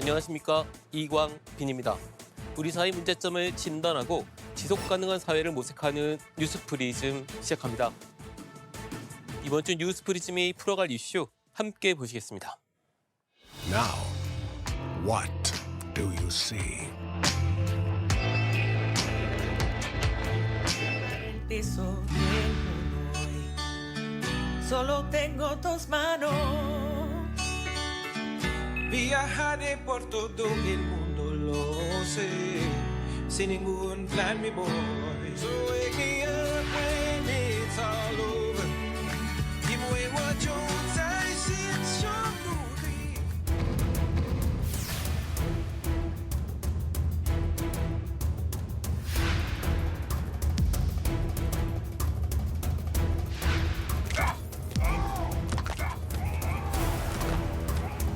안녕하십니까, 이광빈입니다. 우리 사회 문제점을 진단하고 지속 가능한 사회를 모색하는 뉴스프리즘 시작합니다. 이번 주 뉴스프리즘이 풀어갈 이슈 함께 보시겠습니다. Now, what do you see? El peso del mundo hoy. Solo tengo tus manos. Viajaré por todo el mundo, lo sé, sin ningún plan me voy. So wake me up when it's all over. Give away what yours I see it's your movie.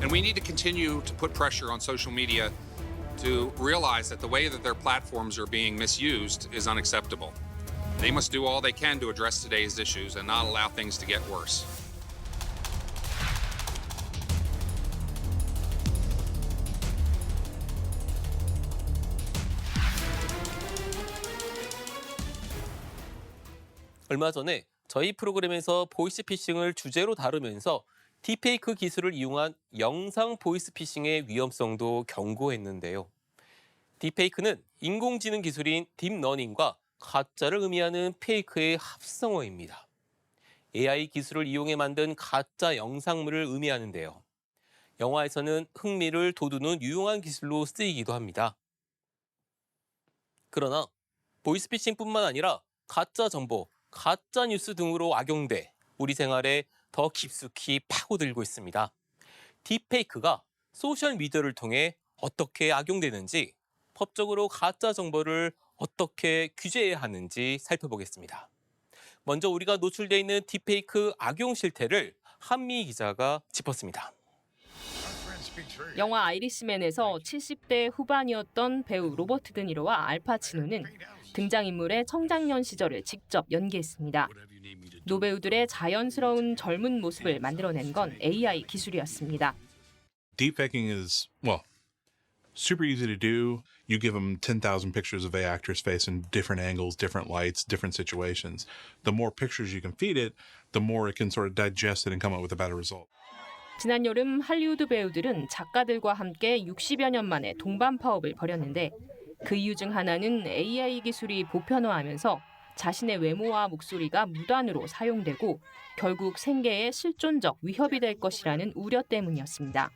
And we need to continue to put pressure on social media to realize that the way that their platforms are being misused is unacceptable. They must do all they can to address today's issues and not allow things to get worse. 얼마 전에 저희 프로그램에서 보이스피싱을 주제로 다루면서 딥페이크 기술을 이용한 영상 보이스피싱의 위험성도 경고했는데요. 딥페이크는 인공지능 기술인 딥러닝과 가짜를 의미하는 페이크의 합성어입니다. AI 기술을 이용해 만든 가짜 영상물을 의미하는데요. 영화에서는 흥미를 돋우는 유용한 기술로 쓰이기도 합니다. 그러나 보이스피싱뿐만 아니라 가짜 정보, 가짜 뉴스 등으로 악용돼 우리 생활에 더 깊숙이 파고들고 있습니다. 딥페이크가 소셜미디어를 통해 어떻게 악용되는지, 법적으로 가짜 정보를 어떻게 규제해야 하는지 살펴보겠습니다. 먼저 우리가 노출되어 있는 딥페이크 악용 실태를 한미 기자가 짚었습니다. 영화 아이리시맨에서 70대 후반이었던 배우 로버트 드니로와 알파치노는 등장인물의 청장년 시절을 직접 연기했습니다. 노배우들의 자연스러운 젊은 모습을 만들어낸 건 AI 기술이었습니다. Deepfaking is, well, super easy to do. You give them 10,000 pictures of a actor's face in different angles, different lights, different situations. The more pictures you can feed it, the more it can sort of digest it and come up with a better result. 지난 여름 할리우드 배우들은 작가들과 함께 60여 년 만에 동반 파업을 벌였는데 그 이유 중 하나는 AI 기술이 보편화하면서 자신의 외모와 목소리가 무단으로 사용되고 결국 생계에 실존적 위협이 될 것이라는 우려 때문이었습니다.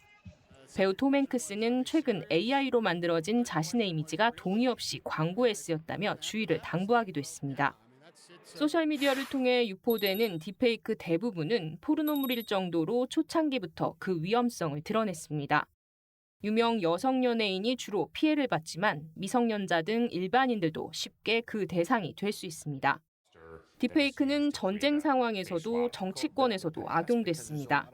배우 톰 행크스는 최근 AI로 만들어진 자신의 이미지가 동의 없이 광고에 쓰였다며 주의를 당부하기도 했습니다. 소셜미디어를 통해 유포되는 딥페이크 대부분은 포르노물일 정도로 초창기부터 그 위험성을 드러냈습니다. 유명 여성 연예인이 주로 피해를 받지만 미성년자 등 일반인들도 쉽게 그 대상이 될 수 있습니다. 딥페이크는 전쟁 상황에서도 정치권에서도 악용됐습니다.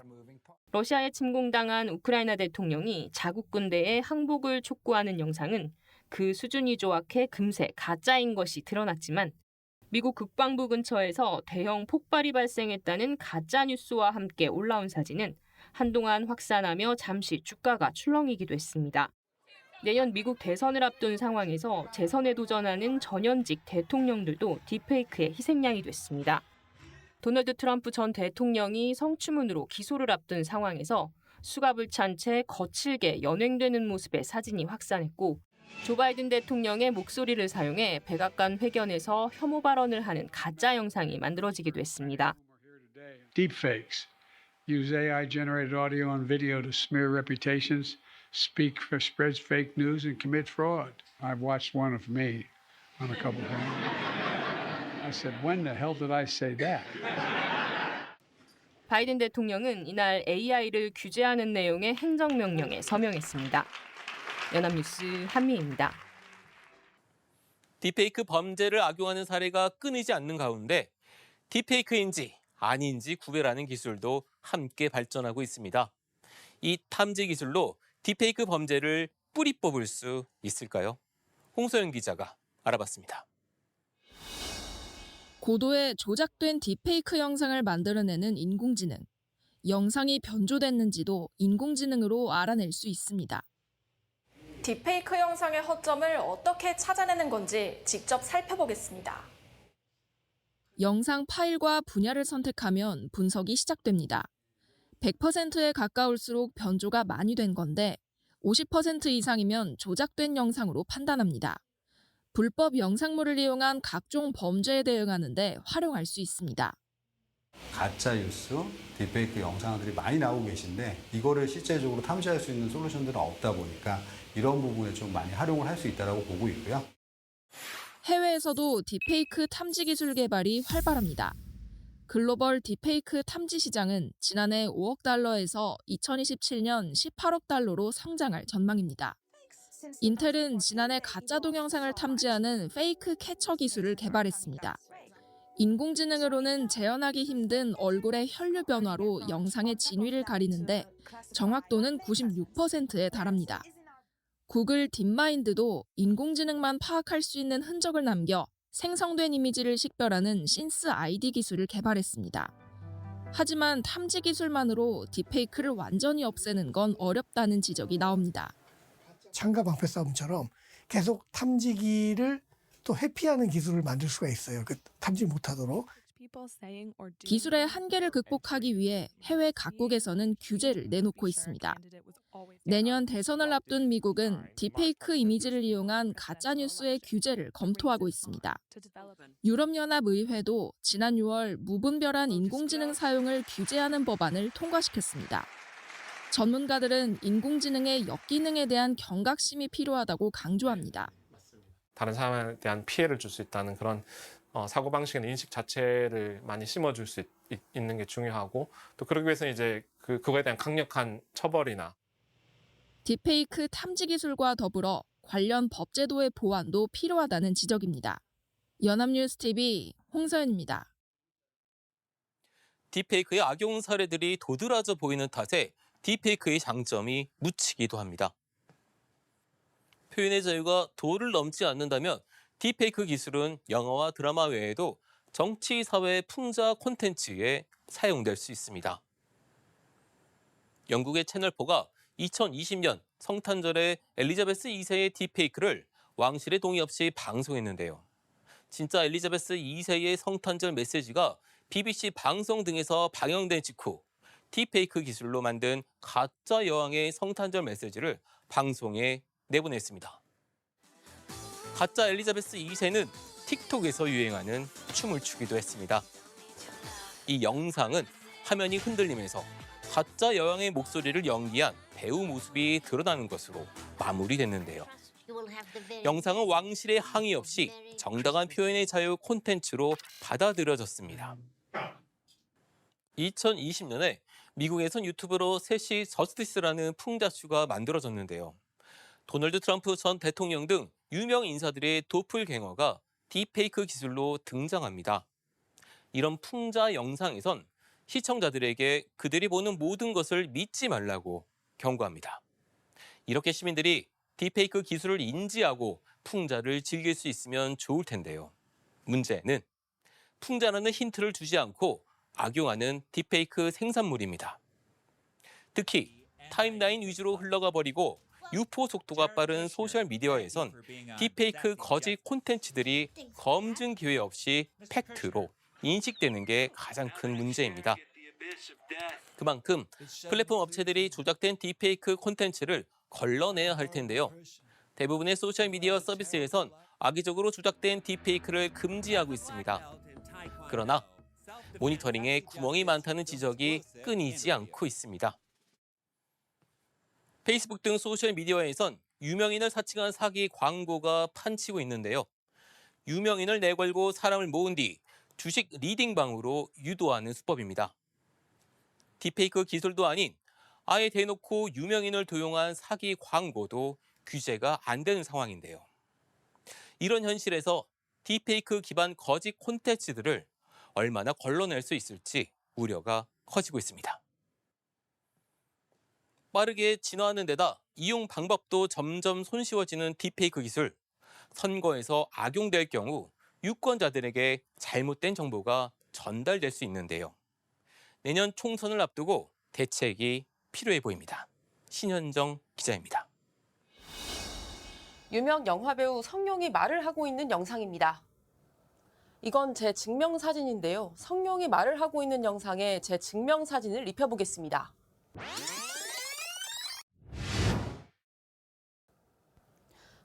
러시아에 침공당한 우크라이나 대통령이 자국 군대의 항복을 촉구하는 영상은 그 수준이 조악해 금세 가짜인 것이 드러났지만 미국 국방부 근처에서 대형 폭발이 발생했다는 가짜 뉴스와 함께 올라온 사진은 한동안 확산하며 잠시 주가가 출렁이기도 했습니다. 내년 미국 대선을 앞둔 상황에서 재선에 도전하는 전현직 대통령들도 딥페이크의 희생양이 됐습니다. 도널드 트럼프 전 대통령이 성추문으로 기소를 앞둔 상황에서 수갑을 찬 채 거칠게 연행되는 모습의 사진이 확산했고 조 바이든 대통령의 목소리를 사용해 백악관 회견에서 혐오 발언을 하는 가짜 영상이 만들어지기도 했습니다. Deepfakes use AI-generated audio and video to smear reputations, spreads fake news, and commit fraud. I've watched one of me on a couple of things. I said, when the hell did I say that? 바이든 대통령은 이날 AI를 규제하는 내용의 행정명령에 서명했습니다. 연합뉴스 한미입니다. 딥페이크 범죄를 악용하는 사례가 끊이지 않는 가운데 딥페이크인지 아닌지 구별하는 기술도 함께 발전하고 있습니다. 이 탐지 기술로 딥페이크 범죄를 뿌리 뽑을 수 있을까요? 홍소영 기자가 알아봤습니다. 고도의 조작된 딥페이크 영상을 만들어내는 인공지능. 영상이 변조됐는지도 인공지능으로 알아낼 수 있습니다. 딥페이크 영상의 허점을 어떻게 찾아내는 건지 직접 살펴보겠습니다. 영상 파일과 분야를 선택하면 분석이 시작됩니다. 100%에 가까울수록 변조가 많이 된 건데 50% 이상이면 조작된 영상으로 판단합니다. 불법 영상물을 이용한 각종 범죄에 대응하는 데 활용할 수 있습니다. 가짜 뉴스, 딥페이크 영상들이 많이 나오고 계신데 이거를 실제적으로 탐지할 수 있는 솔루션들은 없다 보니까 이런 부분에 좀 많이 활용을 할 수 있다고 보고 있고요. 해외에서도 딥페이크 탐지 기술 개발이 활발합니다. 글로벌 딥페이크 탐지 시장은 지난해 5억 달러에서 2027년 18억 달러로 성장할 전망입니다. 인텔은 지난해 가짜 동영상을 탐지하는 페이크 캐처 기술을 개발했습니다. 인공지능으로는 재현하기 힘든 얼굴의 혈류 변화로 영상의 진위를 가리는데 정확도는 96%에 달합니다. 구글 딥마인드도 인공지능만 파악할 수 있는 흔적을 남겨 생성된 이미지를 식별하는 신스 ID 기술을 개발했습니다. 하지만 탐지 기술만으로 딥페이크를 완전히 없애는 건 어렵다는 지적이 나옵니다. 창과 방패 싸움처럼 계속 탐지기를 또 회피하는 기술을 만들 수가 있어요. 그 탐지 못하도록. 기술의 한계를 극복하기 위해 해외 각국에서는 규제를 내놓고 있습니다. 내년 대선을 앞둔 미국은 딥페이크 이미지를 이용한 가짜뉴스의 규제를 검토하고 있습니다. 유럽연합의회도 지난 6월 무분별한 인공지능 사용을 규제하는 법안을 통과시켰습니다. 전문가들은 인공지능의 역기능에 대한 경각심이 필요하다고 강조합니다. 다른 사람에 대한 피해를 줄 수 있다는 그런 사고방식이나 인식 자체를 많이 심어줄 수 있는 게 중요하고 또 그러기 위해서는 이제 그거에 대한 강력한 처벌이나 딥페이크 탐지 기술과 더불어 관련 법제도의 보완도 필요하다는 지적입니다. 연합뉴스TV 홍서연입니다. 딥페이크의 악용 사례들이 도드라져 보이는 탓에 딥페이크의 장점이 묻히기도 합니다. 표현의 자유가 도를 넘지 않는다면 딥페이크 기술은 영화와 드라마 외에도 정치, 사회, 풍자 콘텐츠에 사용될 수 있습니다. 영국의 채널4가 2020년 성탄절에 엘리자베스 2세의 딥페이크를 왕실의 동의 없이 방송했는데요. 진짜 엘리자베스 2세의 성탄절 메시지가 BBC 방송 등에서 방영된 직후 딥페이크 기술로 만든 가짜 여왕의 성탄절 메시지를 방송에 내보냈습니다. 가짜 엘리자베스 2세는 틱톡에서 유행하는 춤을 추기도 했습니다. 이 영상은 화면이 흔들리면서 가짜 여왕의 목소리를 연기한 배우 모습이 드러나는 것으로 마무리됐는데요. 영상은 왕실의 항의 없이 정당한 표현의 자유 콘텐츠로 받아들여졌습니다. 2020년에 미국에선 유튜브로 셋이 저스티스라는 풍자쇼가 만들어졌는데요. 도널드 트럼프 전 대통령 등 유명 인사들의 도플갱어가 딥페이크 기술로 등장합니다. 이런 풍자 영상에선 시청자들에게 그들이 보는 모든 것을 믿지 말라고 경고합니다. 이렇게 시민들이 딥페이크 기술을 인지하고 풍자를 즐길 수 있으면 좋을 텐데요. 문제는 풍자라는 힌트를 주지 않고 악용하는 딥페이크 생산물입니다. 특히 타임라인 위주로 흘러가 버리고 유포 속도가 빠른 소셜미디어에선 딥페이크 거짓 콘텐츠들이 검증 기회 없이 팩트로 인식되는 게 가장 큰 문제입니다. 그만큼 플랫폼 업체들이 조작된 딥페이크 콘텐츠를 걸러내야 할 텐데요. 대부분의 소셜미디어 서비스에선 악의적으로 조작된 딥페이크를 금지하고 있습니다. 그러나 모니터링에 구멍이 많다는 지적이 끊이지 않고 있습니다. 페이스북 등 소셜미디어에선 유명인을 사칭한 사기 광고가 판치고 있는데요. 유명인을 내걸고 사람을 모은 뒤 주식 리딩방으로 유도하는 수법입니다. 딥페이크 기술도 아닌 아예 대놓고 유명인을 도용한 사기 광고도 규제가 안 되는 상황인데요. 이런 현실에서 딥페이크 기반 거짓 콘텐츠들을 얼마나 걸러낼 수 있을지 우려가 커지고 있습니다. 빠르게 진화하는 데다 이용 방법도 점점 손쉬워지는 딥페이크 기술. 선거에서 악용될 경우 유권자들에게 잘못된 정보가 전달될 수 있는데요. 내년 총선을 앞두고 대책이 필요해 보입니다. 신현정 기자입니다. 유명 영화배우 성룡이 말을 하고 있는 영상입니다. 이건 제 증명사진인데요. 성룡이 말을 하고 있는 영상에 제 증명사진을 입혀보겠습니다.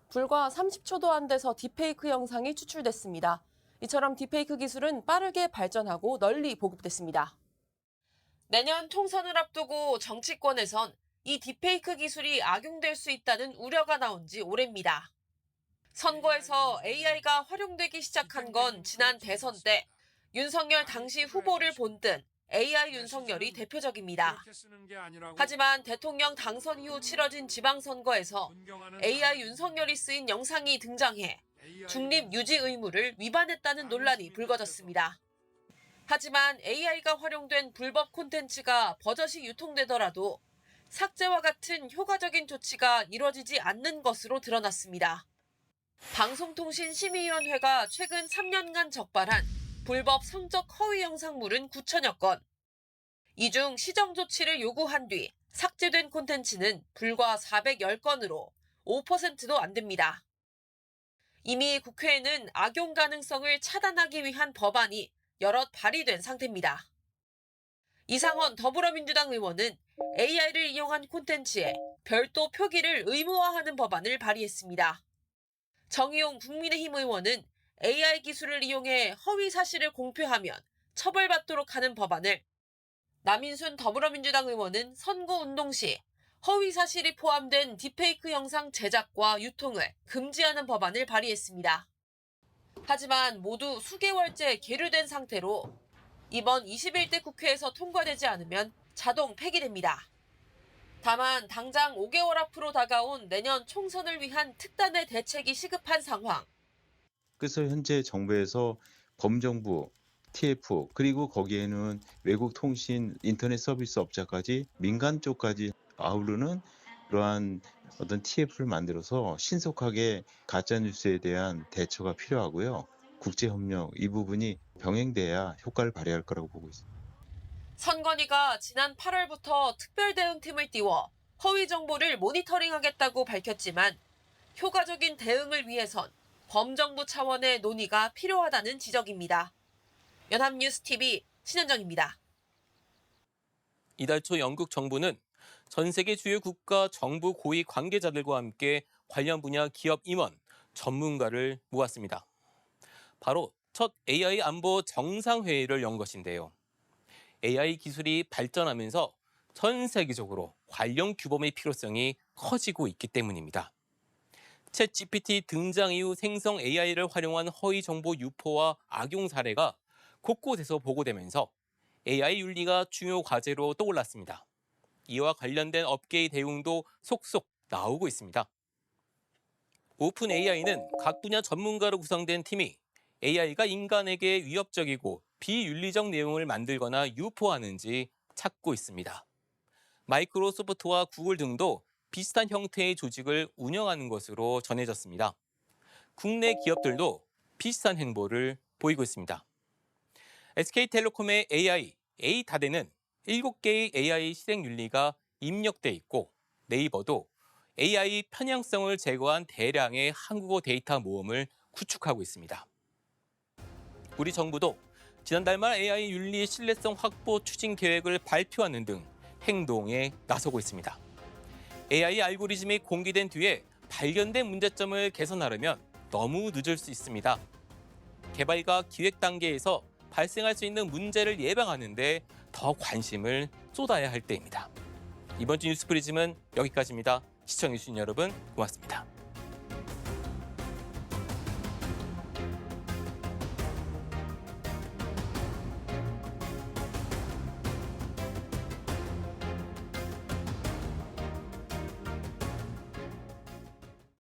불과 30초도 안 돼서 딥페이크 영상이 추출됐습니다. 이처럼 딥페이크 기술은 빠르게 발전하고 널리 보급됐습니다. 내년 총선을 앞두고 정치권에선 이 딥페이크 기술이 악용될 수 있다는 우려가 나온 지 오래입니다. 선거에서 AI가 활용되기 시작한 건 지난 대선 때 윤석열 당시 후보를 본뜬 AI 윤석열이 대표적입니다. 하지만 대통령 당선 이후 치러진 지방선거에서 AI 윤석열이 쓰인 영상이 등장해 중립 유지 의무를 위반했다는 논란이 불거졌습니다. 하지만 AI가 활용된 불법 콘텐츠가 버젓이 유통되더라도 삭제와 같은 효과적인 조치가 이뤄지지 않는 것으로 드러났습니다. 방송통신심의위원회가 최근 3년간 적발한 불법 성적 허위 영상물은 9천여 건. 이 중 시정 조치를 요구한 뒤 삭제된 콘텐츠는 불과 410건으로 5%도 안 됩니다. 이미 국회에는 악용 가능성을 차단하기 위한 법안이 여럿 발의된 상태입니다. 이상원 더불어민주당 의원은 AI를 이용한 콘텐츠에 별도 표기를 의무화하는 법안을 발의했습니다. 정의용 국민의힘 의원은 AI 기술을 이용해 허위 사실을 공표하면 처벌받도록 하는 법안을, 남인순 더불어민주당 의원은 선거운동 시 허위 사실이 포함된 딥페이크 영상 제작과 유통을 금지하는 법안을 발의했습니다. 하지만 모두 수개월째 계류된 상태로 이번 21대 국회에서 통과되지 않으면 자동 폐기됩니다. 다만 당장 5개월 앞으로 다가온 내년 총선을 위한 특단의 대책이 시급한 상황. 그래서 현재 정부에서 범정부, TF 그리고 거기에는 외국 통신, 인터넷 서비스 업자까지 민간 쪽까지 아우르는 그러한 어떤 TF를 만들어서 신속하게 가짜뉴스에 대한 대처가 필요하고요. 국제협력 이 부분이 병행돼야 효과를 발휘할 거라고 보고 있습니다. 선관위가 지난 8월부터 특별대응팀을 띄워 허위 정보를 모니터링하겠다고 밝혔지만 효과적인 대응을 위해선 범정부 차원의 논의가 필요하다는 지적입니다. 연합뉴스TV 신현정입니다. 이달 초 영국 정부는 전 세계 주요 국가 정부 고위 관계자들과 함께 관련 분야 기업 임원, 전문가를 모았습니다. 바로 첫 AI 안보 정상회의를 연 것인데요. AI 기술이 발전하면서 전 세계적으로 관련 규범의 필요성이 커지고 있기 때문입니다. 챗 GPT 등장 이후 생성 AI를 활용한 허위 정보 유포와 악용 사례가 곳곳에서 보고되면서 AI 윤리가 중요 과제로 떠올랐습니다. 이와 관련된 업계의 대응도 속속 나오고 있습니다. 오픈 AI는 각 분야 전문가로 구성된 팀이 AI가 인간에게 위협적이고 비윤리적 내용을 만들거나 유포하는지 찾고 있습니다. 마이크로소프트와 구글 등도 비슷한 형태의 조직을 운영하는 것으로 전해졌습니다. 국내 기업들도 비슷한 행보를 보이고 있습니다. SK텔레콤의 AI, A다대는 7개의 AI 실행 윤리가 입력돼 있고 네이버도 AI 편향성을 제거한 대량의 한국어 데이터 모음을 구축하고 있습니다. 우리 정부도 지난달 말 AI 윤리 신뢰성 확보 추진 계획을 발표하는 등 행동에 나서고 있습니다. AI 알고리즘이 공개된 뒤에 발견된 문제점을 개선하려면 너무 늦을 수 있습니다. 개발과 기획 단계에서 발생할 수 있는 문제를 예방하는 데 더 관심을 쏟아야 할 때입니다. 이번 주 뉴스프리즘은 여기까지입니다. 시청해주신 여러분 고맙습니다.